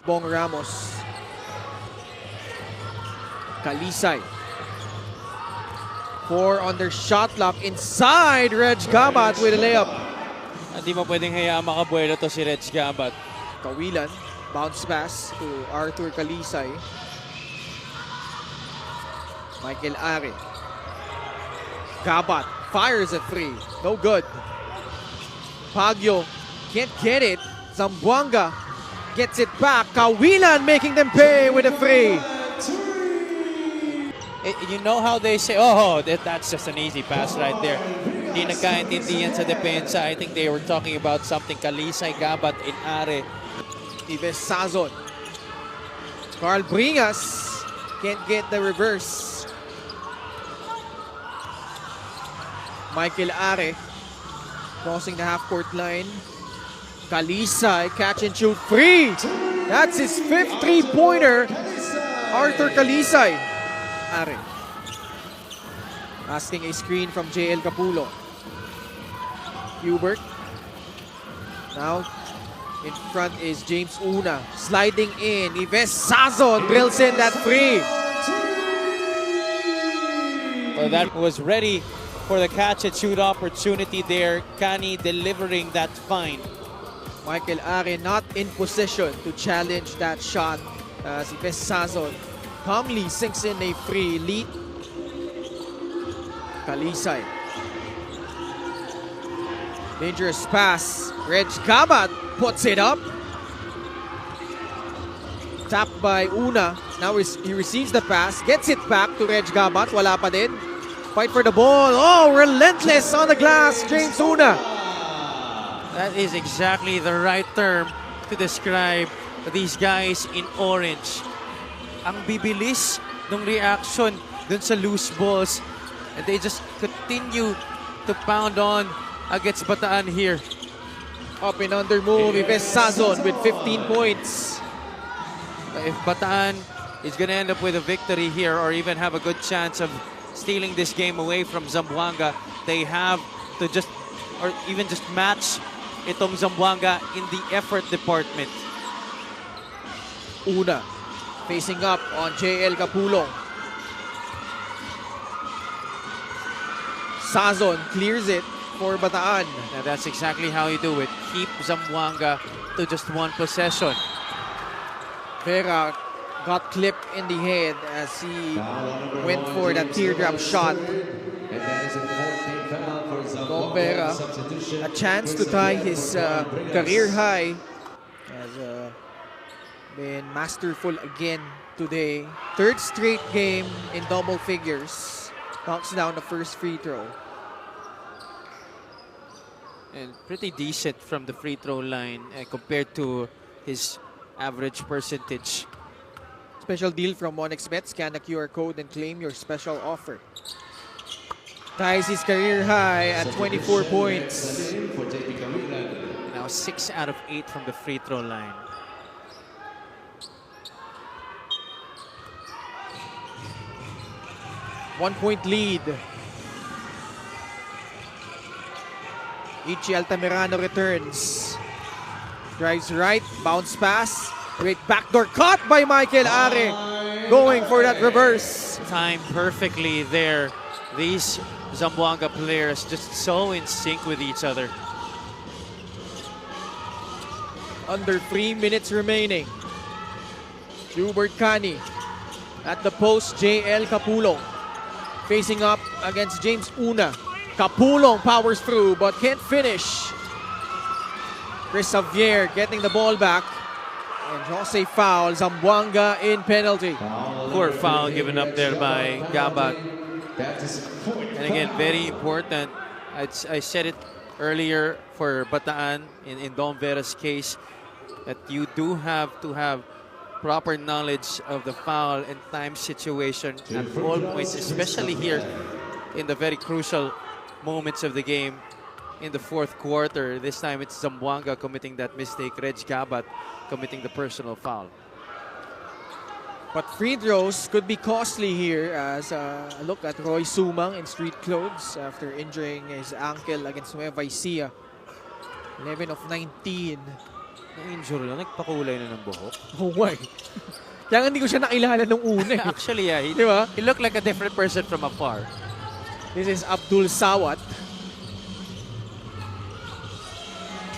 Bong Ramos. Kalisay. 4 on their shot clock. Inside, Reg Gabat with a layup. Hindi mo pwedeng hayaan makabuelo to si Reg Gabat. Kawilan. Bounce pass to Arthur Kalisay. Michael Are. Gabat fires a three. No good. Pagyo can't get it. Zamboanga gets it back. Kawilan making them pay with a three. You know how they say, oh, that's just an easy pass right there. Hindi nagkaintindihan sa depensa. I think they were talking about something. Kalisay, Gabat, and Are. Ives Sazon. Carl Bringas can't get the reverse. Michael Are crossing the half-court line. Kalisay, catch and shoot, free! That's his 5th three-pointer. Arthur Kalisay. Are asking a screen from JL Capulo. Hubert. Now in front is James Una. Sliding in. Ives Sazon drills in that free. Well, that was ready for the catch and shoot opportunity there. Kani delivering that find. Michael Are not in position to challenge that shot as Ives Sazon calmly sinks in a free lead. Kalisay. Dangerous pass. Reg Gabat puts it up. Tapped by Una. Now he receives the pass. Gets it back to Reg Gabat. Wala pa din. Fight for the ball. Oh, relentless on the glass. James Una. That is exactly the right term to describe these guys in orange. Ang bibilis ng reaction dun sa loose balls. And they just continue to pound on against Bataan here. Up and under move. Ives Sazon with 15 points. If Bataan is going to end up with a victory here or even have a good chance of stealing this game away from Zamboanga, they have to just, or even just match itong Zamboanga in the effort department. Una facing up on JL Capulong. Sazon clears it for Bataan. Now that's exactly how you do it. Keep Zamboanga to just one possession. Vera got clipped in the head as he went for that teardrop shot. Dom Vera, a chance to tie his career high, has been masterful again today. 3rd straight game in double figures. Knocks down the first free throw. And pretty decent from the free throw line compared to his average percentage. Special deal from OneXBet. Scan the QR code and claim your special offer. Ties his career high at 24 points. Now 6 out of 8 from the free throw line. One-point lead. Ichi Altamirano returns. Drives right, bounce pass. Great backdoor cut by Michael Are. Going for that reverse. Timed perfectly there. These Zamboanga players just so in sync with each other. Under 3 minutes remaining. Hubert Kani at the post. JL Capulong facing up against James Una. Capulong powers through but can't finish. Chris Xavier getting the ball back. And Jose foul. Zamboanga in penalty. Poor foul given up there by Gabat. And again, very important. I said it earlier for Bataan in Dom Vera's case that you do have to have proper knowledge of the foul and time situation at all points, especially here in the very crucial moments of the game in the 4th quarter. This time it's Zamboanga committing that mistake, Reg Gabat committing the personal foul. But free throws could be costly here as a look at Roy Sumang in street clothes after injuring his ankle against Nueva Ecija. 11 of 19. Na-injure lang, nagpakulay na ng buhok. Oh, why? Kaya hindi ko siya nakilala nung una. Actually, yeah, Di ba? he looked like a different person from afar. This is Abdul Sawat.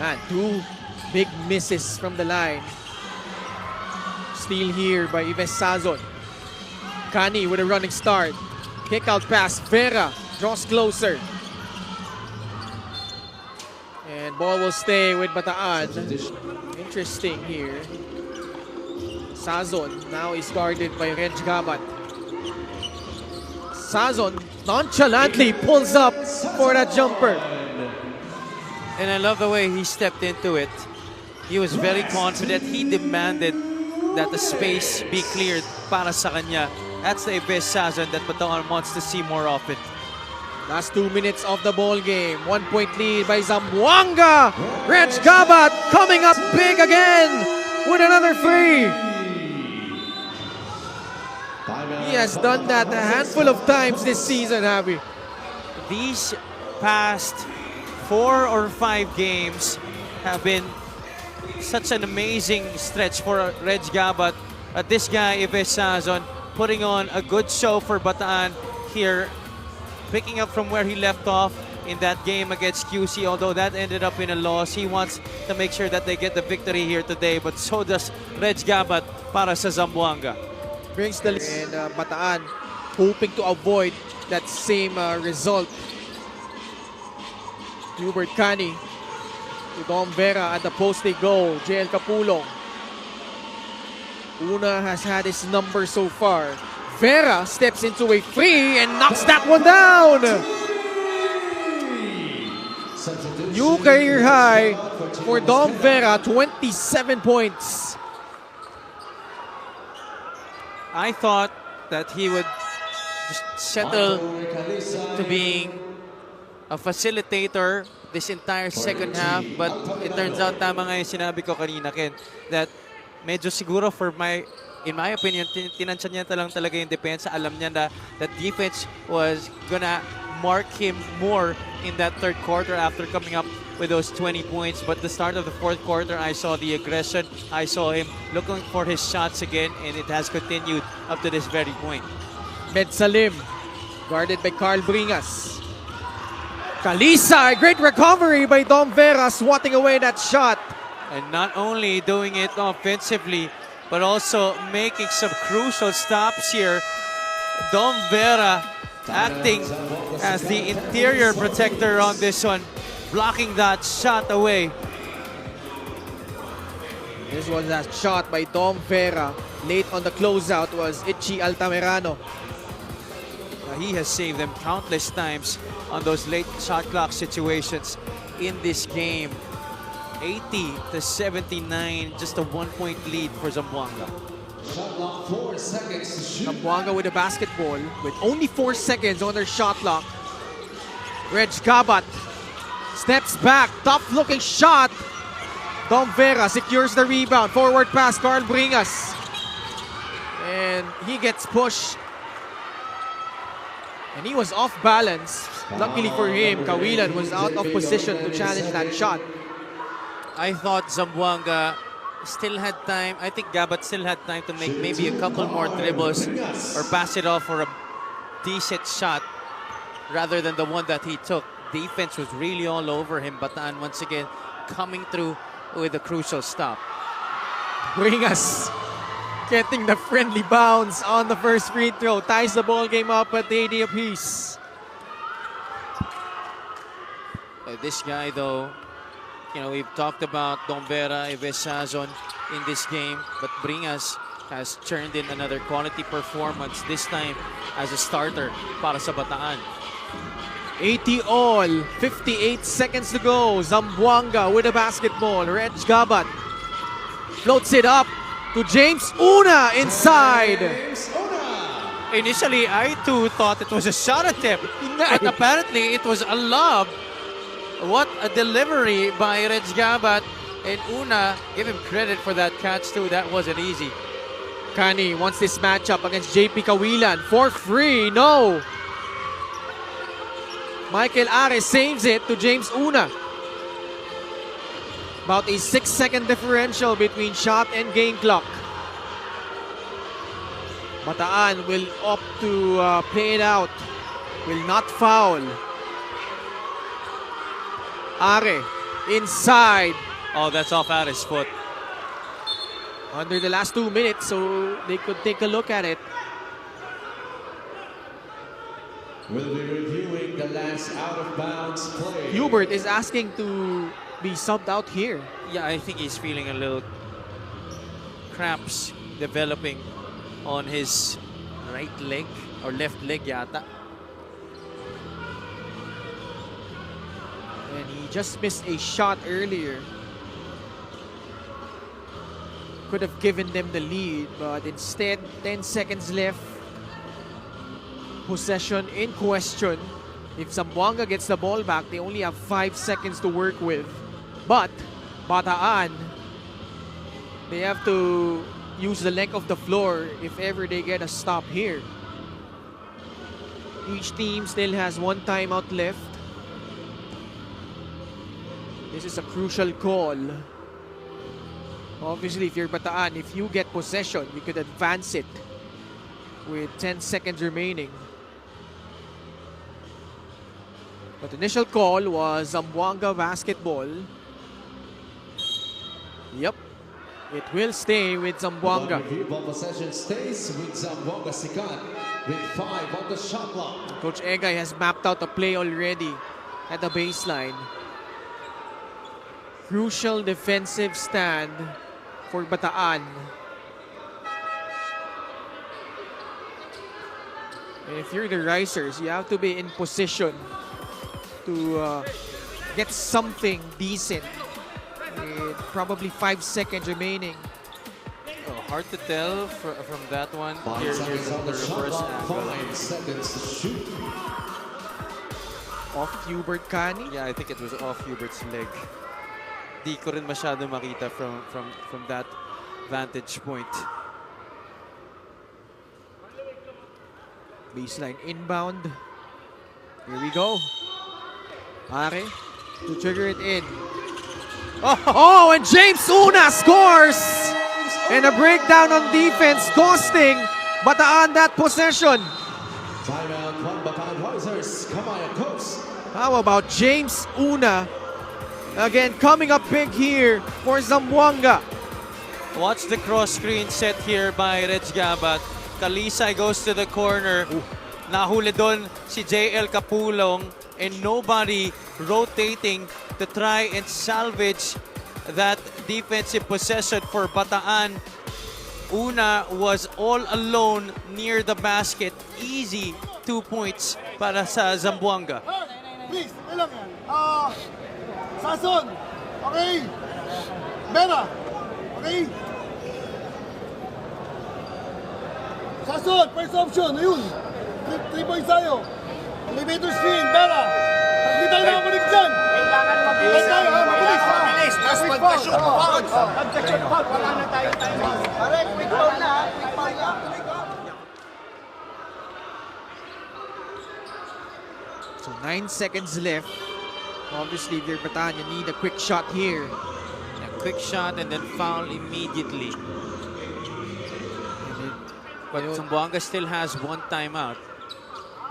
And 2 big misses from the line. Steal here by Ives Sazon. Kani with a running start. Kick out pass. Vera draws closer. And ball will stay with Bataan. Interesting here. Sazon now is guarded by Reg Gabat. Sazon nonchalantly pulls up for that jumper. And I love the way he stepped into it. He was very confident. He demanded that the space be cleared para sa kanya. That's the Ives Sazon that Bataan wants to see more often. Last 2 minutes of the ball game. 1 point lead by Zamboanga. Reg Gabat coming up big again with another free. He has done that a handful of times this season, Javi. These past 4 or 5 games have been such an amazing stretch for Reg Gabat. This guy, Ives Sazon, putting on a good show for Bataan here, picking up from where he left off in that game against QC. Although that ended up in a loss, he wants to make sure that they get the victory here today, but so does Reg Gabat para sa Zamboanga. Brings the and Bataan hoping to avoid that same result. Hubert Cani to Dom Vera at the post they go. JL Capulong. Una has had his number so far. Vera steps into a free and knocks that one down. New career high for Dom Vera, 27 points. I thought that he would just settle to being a facilitator this entire second half, but it turns out tama nga yung sinabi ko kanina, Ken, that medyo siguro in my opinion, tinansya niya lang talaga yung depensa. Alam niya na that defense was gonna mark him more in that third quarter after coming up with those 20 points. But the start of the fourth quarter, I saw the aggression. I saw him looking for his shots again, and it has continued up to this very point. Med Salim, guarded by Carl Bringas. Kalisa, a great recovery by Dom Vera, swatting away that shot. And not only doing it offensively, but also making some crucial stops here. Dom Vera acting as the interior protector on this one, blocking that shot away. This was that shot by Dom Vera. Late on the closeout was Ichi Altamirano. He has saved them countless times on those late shot clock situations in this game. 80-79, just a 1 point lead for Zamboanga. Zamboanga with a basketball with only 4 seconds on their shot clock. Reg Gabat steps back, tough looking shot. Dom Vera secures the rebound. Forward pass, Carl Bringas. And he gets pushed. And he was off balance. Luckily for him, Kawilan was out of position to challenge that shot. I thought Zamboanga still had time. I think Gabat still had time to make maybe a couple more dribbles or pass it off for a decent shot rather than the one that he took. Defense was really all over him. Bataan once again coming through with a crucial stop. Bringas getting the friendly bounce on the first free throw. Ties the ball game up at 80 apiece. This guy though, you know, we've talked about Dom Vera, Ives Sazon in this game, but Bringas has turned in another quality performance, this time as a starter para sa Bataan. 80 all, 58 seconds to go. Zamboanga with a basketball. Reg Gabat floats it up to James Una inside. Initially, I too thought it was a shot attempt, but apparently it was a lob. What a delivery by Reg Gabat, and Una, give him credit for that catch too. That wasn't easy. Kani wants this matchup against JP Kawilan for free. No. Michael Ares saves it to James Una. About a 6-second differential between shot and game clock. Bataan will opt to play it out. Will not foul. Are inside. Oh, that's off Are's foot. Under the last 2 minutes, so they could take a look at it. We'll be reviewing the last out-of-bounds play. Hubert is asking to be subbed out here. Yeah, I think he's feeling a little cramps developing on his right leg or left leg yata. And he just missed a shot earlier. Could have given them the lead, but instead, 10 seconds left. Possession in question. If Zamboanga gets the ball back, they only have 5 seconds to work with. But Bataan, they have to use the length of the floor if ever they get a stop here. Each team still has 1 timeout left. This is a crucial call. Obviously, if you're Bataan, if you get possession, you could advance it with 10 seconds remaining. But initial call was Zamboanga basketball. Yep, it will stay with Zamboanga. Ball possession stays with Zamboanga Sikat with 5 on the shot clock. Coach Egay has mapped out a play already at the baseline. Crucial defensive stand for Bataan. And if you're the Risers, you have to be in position to get something decent with probably 5 seconds remaining. Oh, hard to tell from that one. 5 Here's seconds on the the shot reverse clock. angle. 5 seconds to shoot. Off Hubert Cani. Yeah, I think it was off Hubert's leg. Di ko rin masyado makita from that vantage point. Baseline inbound. Here we go. Are to trigger it in. Oh, and James Una scores! And a breakdown on defense costing Bataan that possession. Timeout, one Bataan Risers. Kamaya Coast. How about James Una? Again, coming up big here for Zamboanga. Watch the cross screen set here by Reg Gabat. Kalisay goes to the corner. Nahuli doon si JL Capulong and nobody rotating to try and salvage that defensive possession for Bataan. Una was all alone near the basket. Easy 2 points para sa Zamboanga. Please, ilang yan. Sason, okay. Bera, okay. Sason, first option, ayun. 3 points tayo. Elevator screen, Bera. Hindi tayo nakabalik dyan. Kailangan mabilis. Tayo, mabilis. Mabilis. Tapos pagka-shoot, foul. Pagka-shoot, foul. Wala na tayo tayo. Pare, quick foul na. Quick foul na. So 9 seconds left. Obviously, if you're Bataan, you need a quick shot here. A quick shot and then foul immediately. But Zamboanga still has 1 timeout.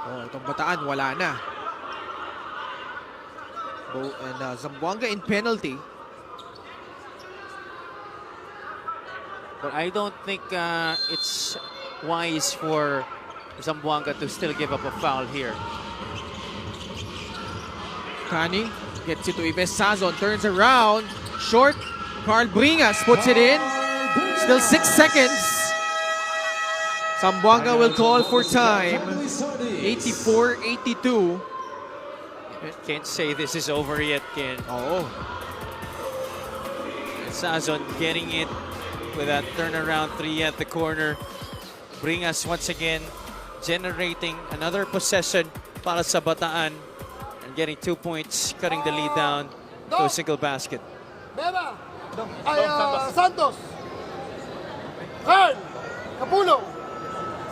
Oh, itong Bataan, wala na. And Zamboanga in penalty. But I don't think it's wise for Zamboanga to still give up a foul here. Cani gets it to Ives Sazon, turns around, short. Carl Bringas puts it in. Still 6 seconds. Zamboanga will call for time. 84-82. Can't say this is over yet, Ken. Oh, Sazon getting it with that turnaround 3 at the corner. Bringas once again generating another possession para sa Bataan. And getting 2 points, cutting the lead down to a single basket. Bera, ay Santos. Carl, Capulong,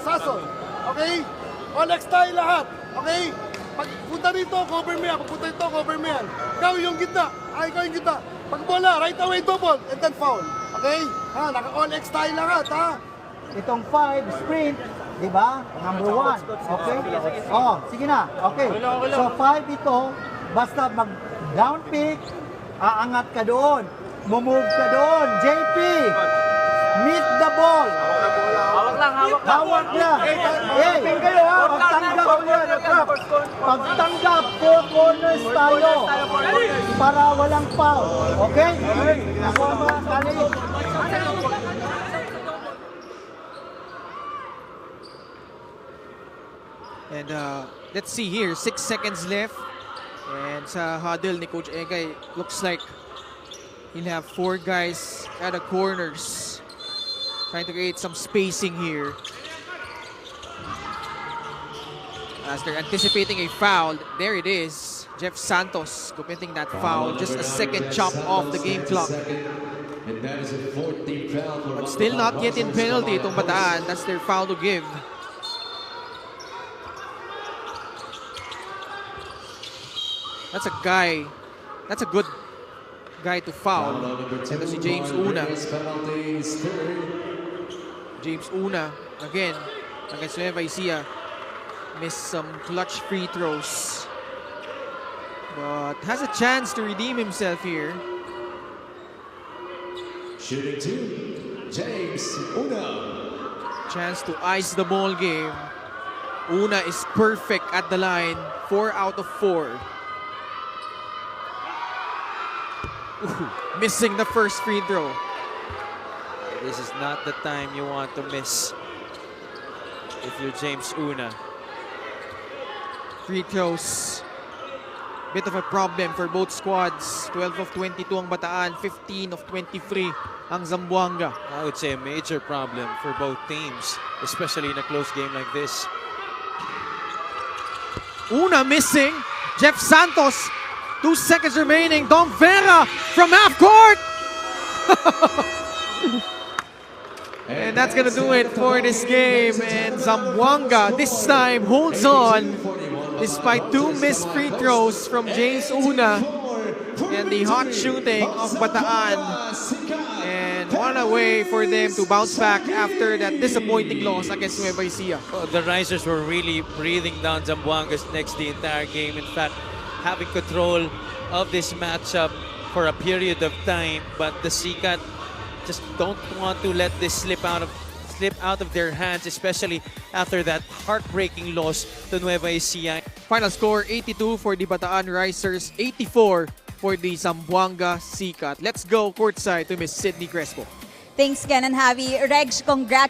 Sason, okay? O next tayo lahat, okay? Pagpunta dito, cover mo yan. Pagpunta dito, cover mo yan. Ikaw yung gitna. Ikaw yung gitna. Pag bola, right away double, and then foul. Okay? Ha, naka-all X tayo lahat, ha? Itong 5 sprint, di ba? Number 1. Okay? Oh, sige na. Okay. So 5 ito, basta mag-down pick, aangat ka doon. Mumove ka doon. JP, meet the ball. Hawak lang. Hey, pagtanggap yan. Pagtanggap, 4 corners tayo. Para walang foul. Okay? Ako mga kali. And let's see here, 6 seconds left. And sa huddle ni Coach Egay, looks like he'll have 4 guys at the corners. Trying to create some spacing here. As they're anticipating a foul, there it is. Jeff Santos committing that foul. Just a second chop off the game clock. And that is a 14th foul for But still not yet in penalty itong Bataan. That's their foul to give. That's a guy. That's a good guy to foul. Ito si James Una. James Una, again, against Nueva Ecija, missed some clutch free throws. But has a chance to redeem himself here. Shooting 2, James Una. Chance to ice the ball game. Una is perfect at the line, 4 out of 4. Ooh, missing the first free throw. This is not the time you want to miss if you're James Una. Free throws. Bit of a problem for both squads. 12 of 22 ang Bataan, 15 of 23 ang Zamboanga. I would say a major problem for both teams, especially in a close game like this. Una missing. Jeff Santos. 2 seconds remaining. Dom Vera from half court. And that's going to do it for this game. And Zamboanga this time holds on despite 2 missed free throws from James Una and the hot shooting of Bataan. And one away for them to bounce back after that disappointing loss against Nueva Ecija. Well, the Risers were really breathing down Zamboanga's necks the entire game. In fact, having control of this matchup for a period of time, but the Sikat just don't want to let this slip out of their hands, especially after that heartbreaking loss to Nueva Ecija. Final score 82 for the Bataan Risers, 84 for the Zamboanga Sikat. Let's go courtside to Miss Sydney Crespo. Thanks, Ken and Javi. Reg, congratulations.